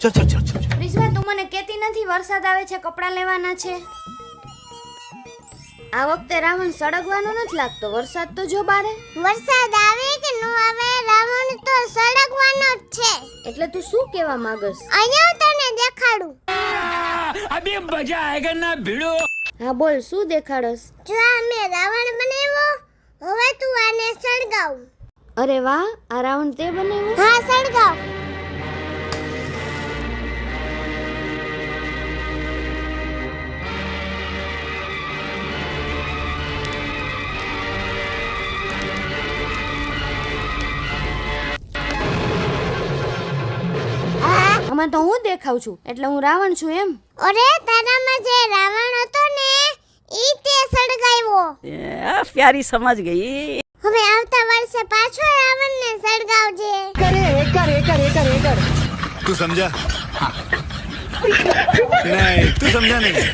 ચલ ચલ ચલ ચલ. રીશવા તું મને કહેતી નથી વરસાદ આવે છે કપડાં લેવાના છે. આ વખતે રાવણ સળગવાનો નથી લાગતો. વરસાદ તો જો બારે. વરસાદ આવે કે ન આવે રાવણ તો સળગવાનો જ છે. એટલે તું શું કહેવા માંગસ? અહીંયા તને દેખાડું. अभी मजा आएगा ना भिड़ो. હા બોલ શું દેખાડસ? જો આ મેં રાવણ બનાવ્યો, હવે તું આને સળગાવ. અરે વાહ, આ રાવણ તે બનાવ્યો? હા સળગાવ. આમાં તો હું દેખાવ છું એટલે હું રાવણ છું એમ? અરે તારામાં જે રાવણ હતો ને ઈ તે સળગાવ્યો. प्यारी समझ गई. હવે આવતા વર્ષે પાછો રાવણને સળગાવજે. तू समझा? नहीं तू समझा नहीं.